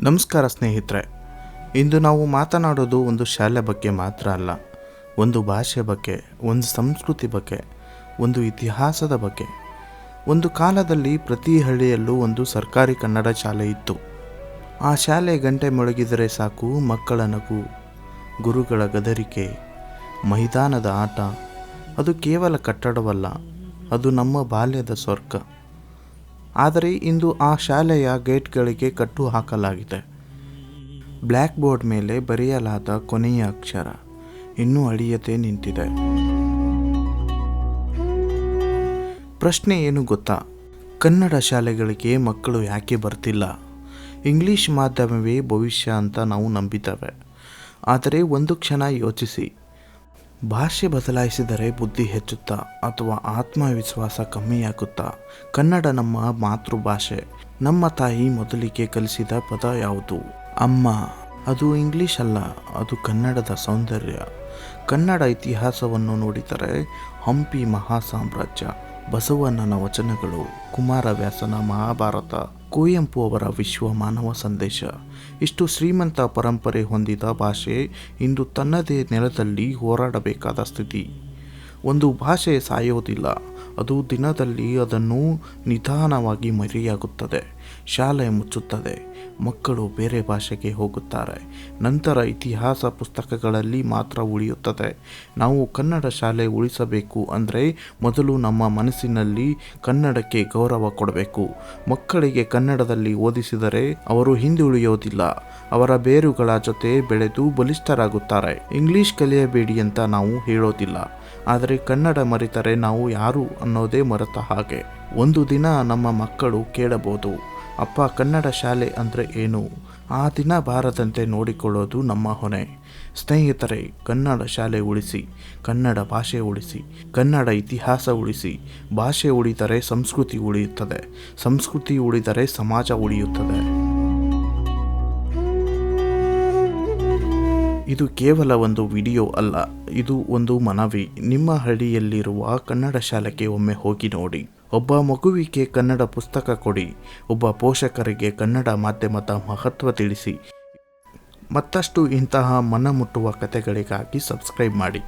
ನಮಸ್ಕಾರ ಸ್ನೇಹಿತರೆ. ಇಂದು ನಾವು ಮಾತನಾಡೋದು ಒಂದು ಶಾಲೆ ಬಗ್ಗೆ ಮಾತ್ರ ಅಲ್ಲ, ಒಂದು ಭಾಷೆ ಬಗ್ಗೆ, ಒಂದು ಸಂಸ್ಕೃತಿ ಬಗ್ಗೆ, ಒಂದು ಇತಿಹಾಸದ ಬಗ್ಗೆ. ಒಂದು ಕಾಲದಲ್ಲಿ ಪ್ರತಿ ಹಳ್ಳಿಯಲ್ಲೂ ಒಂದು ಸರ್ಕಾರಿ ಕನ್ನಡ ಶಾಲೆ ಇತ್ತು. ಆ ಶಾಲೆ ಗಂಟೆ ಮೊಳಗಿದರೆ ಸಾಕು, ಮಕ್ಕಳ ನಗು, ಗುರುಗಳ ಗದರಿಕೆ, ಮೈದಾನದ ಆಟ. ಅದು ಕೇವಲ ಕಟ್ಟಡವಲ್ಲ, ಅದು ನಮ್ಮ ಬಾಲ್ಯದ ಸ್ವರ್ಗ. ಆದರೆ ಇಂದು ಆ ಶಾಲೆಯ ಗೇಟ್ಗಳಿಗೆ ಕಟ್ಟು ಹಾಕಲಾಗಿದೆ. ಬ್ಲ್ಯಾಕ್ ಬೋರ್ಡ್ ಮೇಲೆ ಬರೆಯಲಾದ ಕೊನೆಯ ಅಕ್ಷರ ಇನ್ನೂ ಅಳಿಯದೆ ನಿಂತಿದೆ. ಪ್ರಶ್ನೆ ಏನು ಗೊತ್ತಾ? ಕನ್ನಡ ಶಾಲೆಗಳಿಗೆ ಮಕ್ಕಳು ಯಾಕೆ ಬರ್ತಿಲ್ಲ? ಇಂಗ್ಲಿಷ್ ಮಾಧ್ಯಮವೇ ಭವಿಷ್ಯ ಅಂತ ನಾವು ನಂಬಿದ್ದೇವೆ. ಆದರೆ ಒಂದು ಕ್ಷಣ ಯೋಚಿಸಿ, ಭಾಷೆ ಬದಲಾಯಿಸಿದರೆ ಬುದ್ಧಿ ಹೆಚ್ಚುತ್ತಾ ಅಥವಾ ಆತ್ಮವಿಶ್ವಾಸ ಕಮ್ಮಿಯಾಗುತ್ತಾ? ಕನ್ನಡ ನಮ್ಮ ಮಾತೃಭಾಷೆ. ನಮ್ಮ ತಾಯಿ ಮೊದಲಿಗೆ ಕಲಿಸಿದ ಪದ ಯಾವುದು? ಅಮ್ಮ. ಅದು ಇಂಗ್ಲಿಷ್ ಅಲ್ಲ, ಅದು ಕನ್ನಡದ ಸೌಂದರ್ಯ. ಕನ್ನಡ ಇತಿಹಾಸವನ್ನು ನೋಡಿದರೆ ಹಂಪಿ ಮಹಾ ಸಾಮ್ರಾಜ್ಯ, ಬಸವಣ್ಣನ ವಚನಗಳು, ಕುಮಾರವ್ಯಾಸನ ಮಹಾಭಾರತ, ಕುವೆಂಪು ಅವರ ವಿಶ್ವ ಮಾನವ ಸಂದೇಶ. ಇಷ್ಟು ಶ್ರೀಮಂತ ಪರಂಪರೆ ಹೊಂದಿದ ಭಾಷೆ ಇಂದು ತನ್ನದೇ ನೆಲದಲ್ಲಿ ಹೋರಾಡಬೇಕಾದ ಸ್ಥಿತಿ. ಒಂದು ಭಾಷೆ ಸಾಯೋದಿಲ್ಲ, ಅದು ದಿನದಲ್ಲಿ ಅದನ್ನು ನಿಧಾನವಾಗಿ ಮರೆಯಾಗುತ್ತದೆ. ಶಾಲೆ ಮುಚ್ಚುತ್ತದೆ, ಮಕ್ಕಳು ಬೇರೆ ಭಾಷೆಗೆ ಹೋಗುತ್ತಾರೆ, ನಂತರ ಇತಿಹಾಸ ಪುಸ್ತಕಗಳಲ್ಲಿ ಮಾತ್ರ ಉಳಿಯುತ್ತದೆ. ನಾವು ಕನ್ನಡ ಶಾಲೆ ಉಳಿಸಬೇಕು ಅಂದರೆ ಮೊದಲು ನಮ್ಮ ಮನಸ್ಸಿನಲ್ಲಿ ಕನ್ನಡಕ್ಕೆ ಗೌರವ ಕೊಡಬೇಕು. ಮಕ್ಕಳಿಗೆ ಕನ್ನಡದಲ್ಲಿ ಓದಿಸಿದರೆ ಅವರು ಹಿಂದುಳಿಯೋದಿಲ್ಲ, ಅವರ ಬೇರುಗಳ ಜೊತೆ ಬೆಳೆದು ಬಲಿಷ್ಠರಾಗುತ್ತಾರೆ. ಇಂಗ್ಲಿಷ್ ಕಲಿಯಬೇಡಿ ಅಂತ ನಾವು ಹೇಳೋದಿಲ್ಲ, ಆದರೆ ಕನ್ನಡ ಮರೆತರೆ ನಾವು ಯಾರು ಅನ್ನೋದೇ ಮರೆತ ಹಾಗೆ. ಒಂದು ದಿನ ನಮ್ಮ ಮಕ್ಕಳು ಕೇಳಬಹುದು, ಅಪ್ಪ ಕನ್ನಡ ಶಾಲೆ ಅಂದರೆ ಏನು? ಆ ದಿನ ಬಾರದಂತೆ ನೋಡಿಕೊಳ್ಳೋದು ನಮ್ಮ ಹೊಣೆ. ಸ್ನೇಹಿತರೆ, ಕನ್ನಡ ಶಾಲೆ ಉಳಿಸಿ, ಕನ್ನಡ ಭಾಷೆ ಉಳಿಸಿ, ಕನ್ನಡ ಇತಿಹಾಸ ಉಳಿಸಿ. ಭಾಷೆ ಉಳಿದರೆ ಸಂಸ್ಕೃತಿ ಉಳಿಯುತ್ತದೆ, ಸಂಸ್ಕೃತಿ ಉಳಿದರೆ ಸಮಾಜ ಉಳಿಯುತ್ತದೆ. ಇದು ಕೇವಲ ಒಂದು ವಿಡಿಯೋ ಅಲ್ಲ, ಇದು ಒಂದು ಮನವಿ. ನಿಮ್ಮ ಹಳ್ಳಿಯಲ್ಲಿರುವ ಕನ್ನಡ ಶಾಲೆಗೆ ಒಮ್ಮೆ ಹೋಗಿ ನೋಡಿ. ಒಬ್ಬ ಮಗುವಿಗೆ ಕನ್ನಡ ಪುಸ್ತಕ ಕೊಡಿ, ಒಬ್ಬ ಪೋಷಕರಿಗೆ ಕನ್ನಡ ಮಾಧ್ಯಮದ ಮಹತ್ವ ತಿಳಿಸಿ. ಮತ್ತಷ್ಟು ಇಂತಹ ಮನಮುಟ್ಟುವ ಕಥೆಗಳಿಗಾಗಿ ಸಬ್ಸ್ಕ್ರೈಬ್ ಮಾಡಿ.